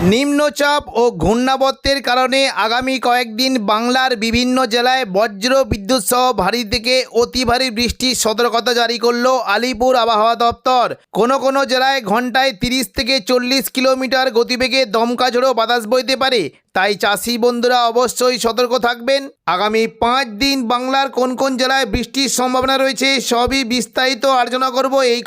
নিম্নচাপ ও ঘূর্ণাবর্তের কারণে আগামী কয়েকদিন বাংলার বিভিন্ন জেলায় বজ্র বিদ্যুৎ সহ ভারী থেকে অতি ভারী বৃষ্টির সতর্কতা জারি করল আলিপুর আবহাওয়া দপ্তর। কোনো জেলায় ঘন্টায় 30 থেকে 40 কিলোমিটার গতিবেগে দমকা ঝোড়ো বাতাস বইতে পারে, তাই চাষি বন্ধুরা অবশ্যই সতর্ক থাকবেন। আগামী 5 দিন বাংলার কোন জেলায় বৃষ্টির সম্ভাবনা রয়েছে সবই বিস্তারিত আলোচনা করব এই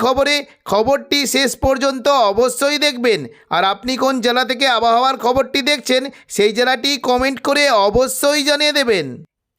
খবরটি শেষ পর্যন্ত অবশ্যই দেখবেন। আর আপনি কোন জেলা থেকে আবহাওয়ার খবরটি দেখছেন সেই জেলাটি কমেন্ট করে অবশ্যই জানিয়ে দেবেন।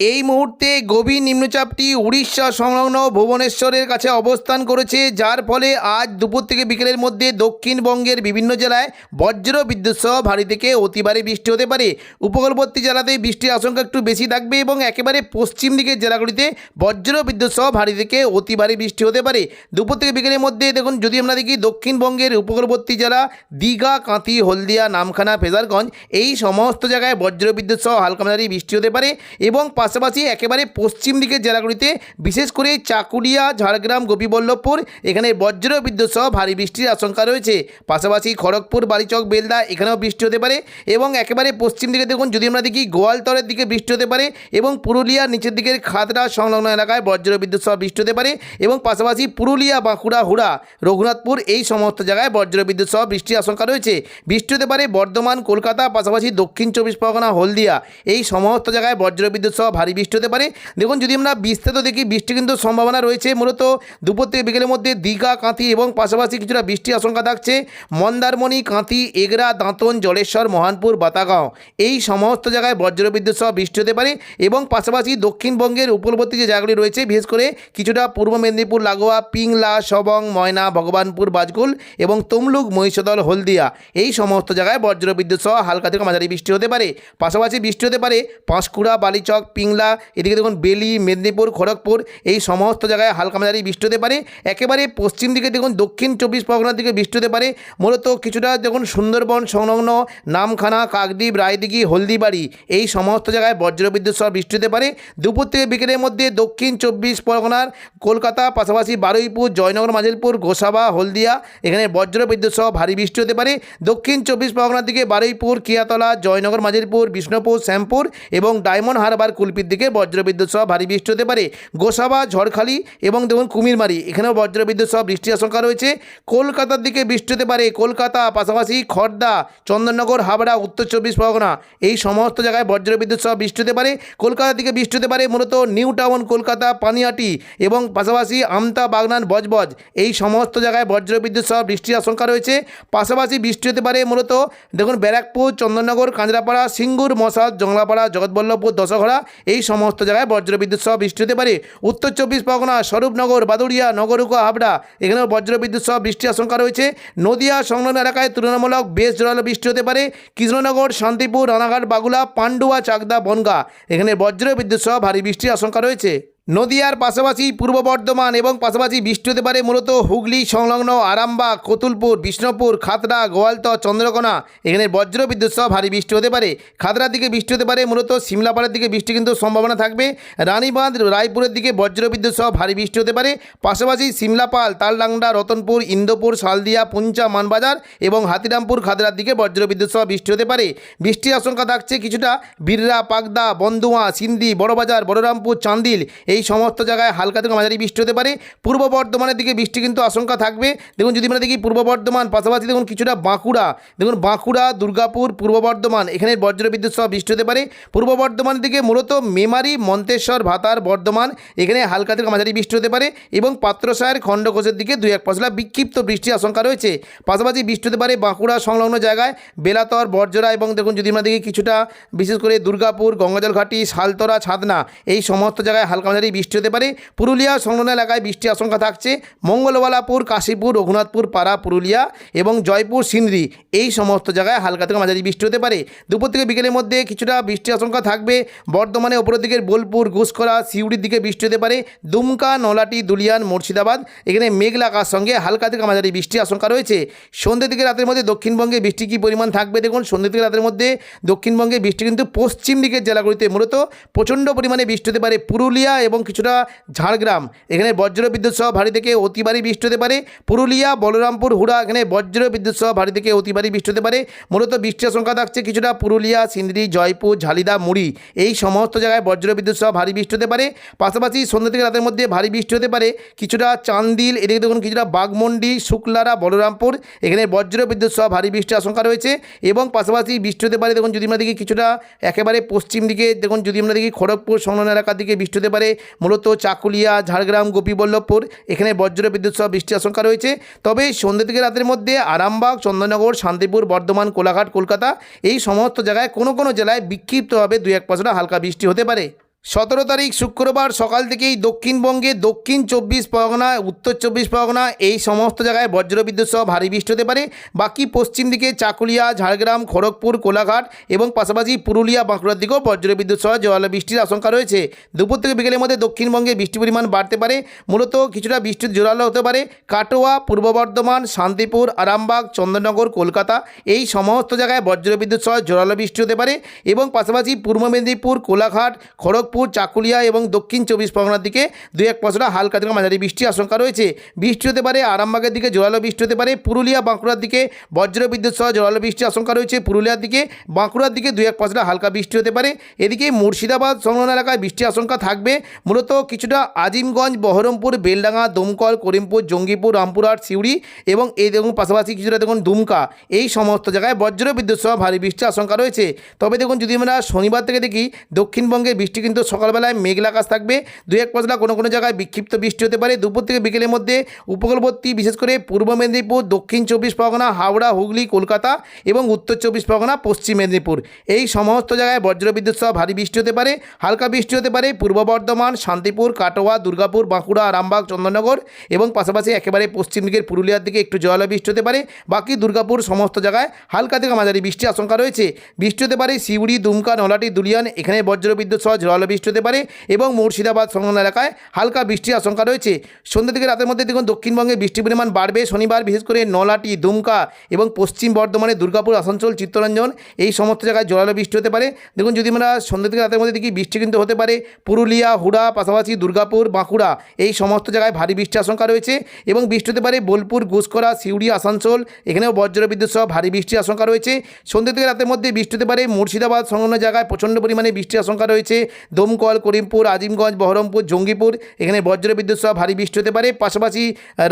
এই মুহূর্তে গভীর নিম্নচাপটি উড়িষ্যা সংলগ্ন ভুবনেশ্বরের কাছে অবস্থান করেছে, যার ফলে আজ দুপুর থেকে বিকেলের মধ্যে দক্ষিণবঙ্গের বিভিন্ন জেলায় বজ্র বিদ্যুৎ সহ ভারী থেকে অতি ভারী বৃষ্টি হতে পারে। উপকূলবর্তী জেলাতে বৃষ্টির আশঙ্কা একটু বেশি থাকবে এবং একেবারে পশ্চিম দিকের জেলাগুলিতে বজ্র বিদ্যুৎ সহ ভারী থেকে অতি ভারী বৃষ্টি হতে পারে। দুপুর থেকে বিকেলের মধ্যে দেখুন, যদি আমরা দেখি দক্ষিণবঙ্গের উপকূলবর্তী জেলা দীঘা, কাঁথি, হলদিয়া, নামখানা, ফেজারগঞ্জ এই সমস্ত জায়গায় বজ্র বিদ্যুৎ সহ হালকা মাঝারি বৃষ্টি হতে পারে এবং পাশাপাশি একেবারে পশ্চিম দিকের জেলাগুলিতে বিশেষ করে চাকুলিয়া, ঝাড়গ্রাম, গোপীবল্লভপুর এখানে বজ্র বিদ্যুৎ সহ ভারী বৃষ্টির আশঙ্কা রয়েছে। পাশাপাশি খড়গপুর, বালিচক, বেলদা এখানেও বৃষ্টি হতে পারে এবং একেবারে পশ্চিম দিকে দেখুন, যদি আমরা দেখি গোয়ালতরের দিকে বৃষ্টি হতে পারে এবং পুরুলিয়ার নিচের দিকের খাতড়া সংলগ্ন এলাকায় বজ্র বিদ্যুৎ সহ বৃষ্টি হতে পারে এবং পাশাপাশি পুরুলিয়া, বাঁকুড়া, হুড়া, রঘুনাথপুর এই সমস্ত জায়গায় বজ্র বিদ্যুৎ সহ বৃষ্টির আশঙ্কা রয়েছে। বৃষ্টি হতে পারে বর্ধমান, কলকাতা, পাশাপাশি দক্ষিণ 24 পরগনা, হলদিয়া এই সমস্ত জায়গায় বজ্র বিদ্যুৎ সহ ভারী বৃষ্টি হতে পারে। দেখুন, যদি আমরা বিস্তারিত দেখি বৃষ্টি কিন্তু সম্ভাবনা রয়েছে মূলত দুপুর থেকে বিকেলের মধ্যে দীঘা, কাঁথি এবং পাশাপাশি কিছুটা বৃষ্টির আশঙ্কা থাকছে মন্দারমণি, কাঁথি, এগরা, দাঁতন, জলেশ্বর, মহানপুর, বাতাগাঁও এই সমস্ত জায়গায় বজ্র বিদ্যুৎ সহ বৃষ্টি হতে পারে এবং পাশাপাশি দক্ষিণবঙ্গের উপকূলবর্তী যে জায়গাগুলি রয়েছে বিশেষ করে কিছুটা পূর্ব মেদিনীপুর লাগোয়া পিংলা, সবং, ময়না, ভগবানপুর, বাজকুল এবং তমলুক, মহিষাদল, হলদিয়া এই সমস্ত জায়গায় বজ্র বিদ্যুৎ সহ হালকা থেকে মাঝারি বৃষ্টি হতে পারে। পাশাপাশি বৃষ্টি হতে পারে পাঁশকুড়া, বালিচক, পিংলা, এদিকে দেখুন বেলি, মেদিনীপুর, খড়গপুর এই সমস্ত জায়গায় হালকা মাঝারি বৃষ্টি হতে পারে। একেবারে পশ্চিম দিকে দেখুন দক্ষিণ 24 পরগনার দিকে বৃষ্টি হতে পারে মূলত কিছুটা দেখুন সুন্দরবন সংলগ্ন নামখানা, কাকদ্বীপ, রায়দিঘি, হলদিবাড়ি এই সমস্ত জায়গায় বজ্র বিদ্যুৎ সহ বৃষ্টি হতে পারে। দুপুর থেকে বিকেলের মধ্যে দক্ষিণ 24 পরগনার কলকাতা, পাশাপাশি বারুইপুর, জয়নগর, মাজিলপুর, গোসাবা, হলদিয়া এখানে বজ্র বিদ্যুৎ সহ ভারী বৃষ্টি হতে পারে। দক্ষিণ 24 পরগনার দিকে বারুইপুর, কিয়াতলা, জয়নগর, মাজিলপুর, বিষ্ণুপুর, শ্যামপুর এবং ডায়মন্ড হারবার, কুলপির দিকে বজ্র বিদ্যুৎ সহ ভারী বৃষ্টি হতে পারে। গোসাবা, ঝড়খালি এবং দেখুন কুমিরমারি এখানেও বজ্র বিদ্যুৎ সহ বৃষ্টির আশঙ্কা রয়েছে। কলকাতার দিকে বৃষ্টি হতে পারে কলকাতা, পাশাপাশি খড়দা, চন্দননগর, হাবড়া, উত্তর 24 পরগনা এই সমস্ত জায়গায় বজ্র বিদ্যুৎ সহ বৃষ্টি হতে পারে। কলকাতার দিকে বৃষ্টি হতে পারে মূলত নিউ টাউন, কলকাতা, পানিহাটি এবং পাশাপাশি আমতা, বাগনান, বজবজ এই সমস্ত জায়গায় বজ্র বিদ্যুৎ সহ বৃষ্টির আশঙ্কা রয়েছে। পাশাপাশি বৃষ্টি হতে পারে মূলত দেখুন ব্যারাকপুর, চন্দননগর, কাঁচরাপাড়া, সিঙ্গুর, মশাদ, জংলাপাড়া, জগৎবল্লভপুর, দশঘরা এই সমস্ত জায়গায় বজ্র বিদ্যুৎ সহ বৃষ্টি হতে পারে। উত্তর 24 পরগনা, স্বরূপনগর, বাদুড়িয়া, নগরুকা, হাবড়া এখানেও বজ্র বিদ্যুৎ সহ বৃষ্টির আশঙ্কা রয়েছে। নদিয়া সংলগ্ন এলাকায় তুলনামূলক বেশ জোরালো বৃষ্টি হতে পারে। কৃষ্ণনগর, শান্তিপুর, রানাঘাট, বাগুলা, পান্ডুয়া, চাকদা, বনগাঁ এখানে বজ্র বিদ্যুৎ সহ ভারী বৃষ্টির আশঙ্কা রয়েছে। নদিয়ার পাশাপাশি পূর্ব বর্ধমান এবং পাশাপাশি বৃষ্টি হতে পারে মূলত হুগলি সংলগ্ন আরামবাগ, কতুলপুর, বিষ্ণুপুর, খাতড়া, গোয়ালতর, চন্দ্রকোনা এখানে বজ্র বিদ্যুৎ সহ ভারী বৃষ্টি হতে পারে। খাতড়ার দিকে বৃষ্টি হতে পারে মূলত সিমলাপাড়ের দিকে বৃষ্টি কিন্তু সম্ভাবনা থাকবে। রানীবাঁধ, রায়পুরের দিকে বজ্র বিদ্যুৎ সহ ভারী বৃষ্টি হতে পারে। পাশাপাশি সিমলাপাল, তালডাংরা, রতনপুর, ইন্দোপুর, শালদিয়া, পুঞ্চা, মানবাজার এবং হাতিরামপুর, খাতড়ার দিকে বজ্র বিদ্যুৎ সহ বৃষ্টি হতে পারে। বৃষ্টির আশঙ্কা থাকছে কিছুটা বিররা, পাকদা, বন্দুয়া, সিন্দি, বড়বাজার, বড়রামপুর, চান্দিল এই সমস্ত জায়গায় হালকা থেকে মাঝারি বৃষ্টি হতে পারে। পূর্ব বর্ধমানের দিকে বৃষ্টি কিন্তু আশঙ্কা থাকবে। দেখুন, যদি আমরা দেখি পূর্ব বর্ধমান, পাশাপাশি দেখুন কিছুটা বাঁকুড়া, দেখুন বাঁকুড়া, দুর্গাপুর, পূর্ব বর্ধমান এখানে বজ্র বিদ্যুৎ সহ বৃষ্টি হতে পারে। পূর্ব বর্ধমানের দিকে মূলত মেমারি, মন্তেশ্বর, ভাতার, বর্ধমান এখানে হালকা থেকে মাঝারি বৃষ্টি হতে পারে এবং পাত্রসায়ের, খণ্ডঘোষের দিকে 2-1 পশলা বিক্ষিপ্ত বৃষ্টির আশঙ্কা রয়েছে। পাশাপাশি বৃষ্টি হতে পারে বাঁকুড়া সংলগ্ন জায়গায় বেলাতর, বরজরা এবং দেখুন যদি আমরা দেখি কিছুটা বিশেষ করে দুর্গাপুর, গঙ্গাজল ঘাটি, শালতরা, ছাদনা এই সমস্ত জায়গায় হালকা মাঝারি বৃষ্টি হতে পারে। পুরুলিয়া সংলগ্ন এলাকায় বৃষ্টির আশঙ্কা থাকছে মঙ্গলওয়ালাপুর, কাশীপুর, রঘুনাথপুর, পাড়া, পুরুলিয়া এবং জয়পুর, সিন্দ্রি এই সমস্ত জায়গায় হালকা থেকে মাঝারি বৃষ্টি হতে পারে। দুপুর থেকে বিকেলের মধ্যে কিছুটা বৃষ্টির আশঙ্কা থাকবে বর্ধমানে উপরের দিকের বোলপুর, ঘুষকরা, সিউড়ির দিকে বৃষ্টি হতে পারে। দুমকা, নলাটি, দুলিয়ান, মুর্শিদাবাদ এখানে মেঘলা আকাশ সঙ্গে হালকা থেকে মাঝারি বৃষ্টির আশঙ্কা রয়েছে। সন্ধ্যে থেকে রাতের মধ্যে দক্ষিণবঙ্গে বৃষ্টি কী পরিমাণ থাকবে দেখুন, সন্ধ্যে থেকে রাতের মধ্যে দক্ষিণবঙ্গে বৃষ্টি কিন্তু পশ্চিম দিকের জেলাগুলিতে মূলত প্রচণ্ড পরিমাণে বৃষ্টি হতে পারে পুরুলিয়া এবং এবং কিছুটা ঝাড়গ্রাম এখানে বজ্র বিদ্যুৎ সহ ভারী থেকে অতি ভারী বৃষ্টি হতে পারে। পুরুলিয়া, বলরামপুর, হুড়া এখানে বজ্র বিদ্যুৎ সহ ভারী থেকে অতি ভারী বৃষ্টি হতে পারে। মূলত বৃষ্টির আশঙ্কা থাকছে কিছুটা পুরুলিয়া, সিন্দ্রি, জয়পুর, ঝালিদা, মুড়ি এই সমস্ত জায়গায় বজ্র বিদ্যুৎ সহ ভারী বৃষ্টি হতে পারে। পাশাপাশি সন্ধ্যা থেকে রাতের মধ্যে ভারী বৃষ্টি হতে পারে কিছুটা চান্দিল, এদিকে দেখুন কিছুটা বাগমন্ডি, শুক্লারা, বলরামপুর এখানে বজ্র বিদ্যুৎ সহ ভারী বৃষ্টির আশঙ্কা রয়েছে। এবং পাশাপাশি বৃষ্টি হতে পারে দেখুন যদি আমরা দেখি কিছুটা একেবারে পশ্চিম দিকে দেখুন যদি আমরা দেখি খড়গপুর সংলগ্ন এলাকার দিকে বৃষ্টি হতে পারে। মূলত চাকুলিয়া, ঝাড়গ্রাম, গোপীবল্লভপুর এখানে বজ্র বিদ্যুৎ সহ বৃষ্টির আশঙ্কা রয়েছে। তবে সন্ধ্যা থেকে রাতের মধ্যে আরামবাগ, চন্দননগর, শান্তিপুর, বর্ধমান, কোলাঘাট, কলকাতা এই সমস্ত জায়গায় কোনো কোনো জেলায় বিক্ষিপ্তভাবে 2-1% হালকা বৃষ্টি হতে পারে। 17 তারিখ শুক্রবার সকাল থেকেই দক্ষিণবঙ্গে দক্ষিণ 24 পরগনা, উত্তর 24 পরগনা এই সমস্ত জায়গায় বজ্রবিদ্যুৎ সহ ভারী বৃষ্টি হতে পারে। বাকি পশ্চিম দিকে চাকুলিয়া, ঝাড়গ্রাম, খড়গপুর, কোলাঘাট এবং পাশাপাশি পুরুলিয়া, বাঁকুড়ার দিকেও বজ্রবিদ্যুৎ সহ জোরালো বৃষ্টির আশঙ্কা রয়েছে। দুপুর থেকে বিকেলের মধ্যে দক্ষিণবঙ্গে বৃষ্টির পরিমাণ বাড়তে পারে। মূলত কিছুটা বৃষ্টির জোরালো হতে পারে কাটোয়া, পূর্ব বর্ধমান, শান্তিপুর, আরামবাগ, চন্দননগর, কলকাতা এই সমস্ত জায়গায় বজ্রবিদ্যুৎ সহ জোরালো বৃষ্টি হতে পারে। এবং পাশাপাশি পূর্ব মেদিনীপুর, কোলাঘাট, খড়গপুর, চাকুলিয়া এবং দক্ষিণ 24 পরগনার দিকে 2-1% হালকা থেকে মাঝারি বৃষ্টির আশঙ্কা রয়েছে। বৃষ্টি হতে পারে আরামবাগের দিকে জোরালো বৃষ্টি হতে পারে। পুরুলিয়া, বাঁকুড়ার দিকে বজ্রবিদ্যুৎ সহ জোরালো বৃষ্টির আশঙ্কা রয়েছে। পুরুলিয়ার দিকে, বাঁকুড়ার দিকে 2-1% হালকা বৃষ্টি হতে পারে। এদিকে মুর্শিদাবাদ সংলগ্ন এলাকায় বৃষ্টির আশঙ্কা থাকবে। মূলত কিছুটা আজিমগঞ্জ, বহরমপুর, বেলডাঙ্গা, দমকল, করিমপুর, জঙ্গিপুর, রামপুরহাট, সিউড়ি এবং এই দেখুন পাশাপাশি কিছুটা দেখুন দুমকা এই সমস্ত জায়গায় বজ্রবিদ্যুৎ সহ ভারী বৃষ্টির আশঙ্কা রয়েছে। তবে দেখুন যদি আমরা শনিবার থেকে দেখি দক্ষিণবঙ্গে বৃষ্টি কিন্তু সকালবেলায় মেঘলা আকাশ থাকবে। 2-1% কোনো কোনো জায়গায় বিক্ষিপ্ত বৃষ্টি হতে পারে। দুপুর থেকে বিকেলের মধ্যে উপকূলবর্তী বিশেষ করে পূর্ব মেদিনীপুর, দক্ষিণ 24 পরগনা, হাওড়া, হুগলি, কলকাতা এবং উত্তর 24 পরগনা, পশ্চিম মেদিনীপুর এই সমস্ত জায়গায় বজ্রবিদ্যুৎ সহ ভারী বৃষ্টি হতে পারে। হালকা বৃষ্টি হতে পারে পূর্ব বর্ধমান, শান্তিপুর, কাটোয়া, দুর্গাপুর, বাঁকুড়া, আরামবাগ, চন্দননগর এবং পাশাপাশি একেবারে পশ্চিম দিকের পুরুলিয়ার দিকে একটু জোরালো বৃষ্টি হতে পারে। বাকি দুর্গাপুর সমস্ত জায়গায় হালকা থেকে মাঝারি বৃষ্টির আশঙ্কা রয়েছে। বৃষ্টি হতে পারে সিউড়ি, দুমকা, নলাটি, দুলিয়ান এখানে বজ্রবিদ্যুৎ সহ জোরালো বৃষ্টি হতে পারে এবং মুর্শিদাবাদ সংলগ্ন এলাকায় হালকা বৃষ্টির আশঙ্কা রয়েছে। সন্ধ্যা থেকে রাতের মধ্যে দেখুন দক্ষিণবঙ্গে বৃষ্টির পরিমাণ বাড়বে। শনিবার বিশেষ করে নলাটি, দুমকা এবং পশ্চিম বর্ধমানে দুর্গাপুর, আসানসোল, চিত্তরঞ্জন এই সমস্ত জায়গায় জোরালো বৃষ্টি হতে পারে। দেখুন যদি আমরা সন্ধ্যা থেকে রাতের মধ্যে দেখি বৃষ্টি কিন্তু হতে পারে পুরুলিয়া, হুড়া, পাশাপাশি দুর্গাপুর, বাঁকুড়া এই সমস্ত জায়গায় ভারী বৃষ্টির আশঙ্কা রয়েছে এবং বৃষ্টি হতে পারে বোলপুর, গুসকরা, সিউড়ি, আসানসোল এখানেও বজ্রবিদ্যুৎ সহ ভারী বৃষ্টির আশঙ্কা রয়েছে। সন্ধ্যা থেকে রাতের মধ্যে বৃষ্টি হতে পারে মুর্শিদাবাদ সংলগ্ন জায়গায় প্রচণ্ড পরিমাণে বৃষ্টির আশঙ্কা রয়েছে। দমকল, করিমপুর, আজিমগঞ্জ, বহরমপুর, জঙ্গিপুর এখানে বজ্রবিদ্যুৎ সহ ভারী বৃষ্টি হতে পারে। পাশাপাশি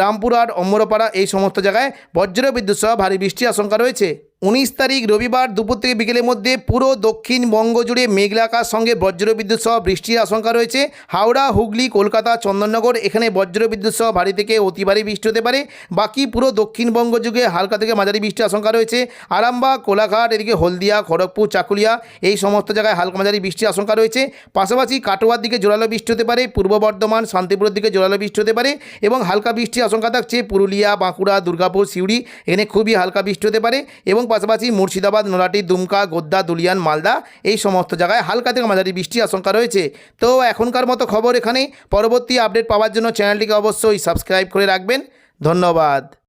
রামপুরহাট, অম্বরপাড়া এই সমস্ত জায়গায় বজ্রবিদ্যুৎ সহ ভারী বৃষ্টির আশঙ্কা রয়েছে। 19 তারিখ রবিবার দুপুর থেকে বিকেলের মধ্যে পুরো দক্ষিণবঙ্গ জুড়ে মেঘলা আকাশ সঙ্গে বজ্রবিদ্যুৎ সহ বৃষ্টির আশঙ্কা রয়েছে। হাওড়া, হুগলি, কলকাতা, চন্দননগর এখানে বজ্রবিদ্যুৎ সহ ভারী থেকে অতি ভারী বৃষ্টি হতে পারে। বাকি পুরো দক্ষিণবঙ্গ জুড়ে হালকা থেকে মাঝারি বৃষ্টির আশঙ্কা রয়েছে। আরামবাগ, কোলাঘাট এদিকে হলদিয়া, খড়গপুর, চাকুলিয়া এই সমস্ত জায়গায় হালকা মাঝারি বৃষ্টির আশঙ্কা রয়েছে। পাশাপাশি কাটোয়ার দিকে জোরালো বৃষ্টি হতে পারে। পূর্ব বর্ধমান, শান্তিপুরের দিকে জোরালো বৃষ্টি হতে পারে এবং হালকা বৃষ্টির আশঙ্কা থাকছে পুরুলিয়া, বাঁকুড়া, দুর্গাপুর, সিউড়ি এখানে খুবই হালকা বৃষ্টি হতে পারে এবং পাশাপাশি মুর্শিদাবাদ, নলাটি, দুমকা, গোদ্দা, দুলিয়ান, মালদা এই সমস্ত জায়গায় হালকা থেকে মাঝারি বৃষ্টির আশঙ্কা রয়েছে। তো এখনকার মতো খবর এখানেই। পরবর্তী আপডেট পাওয়ার জন্য চ্যানেলটিকে অবশ্যই সাবস্ক্রাইব করে রাখবেন। ধন্যবাদ।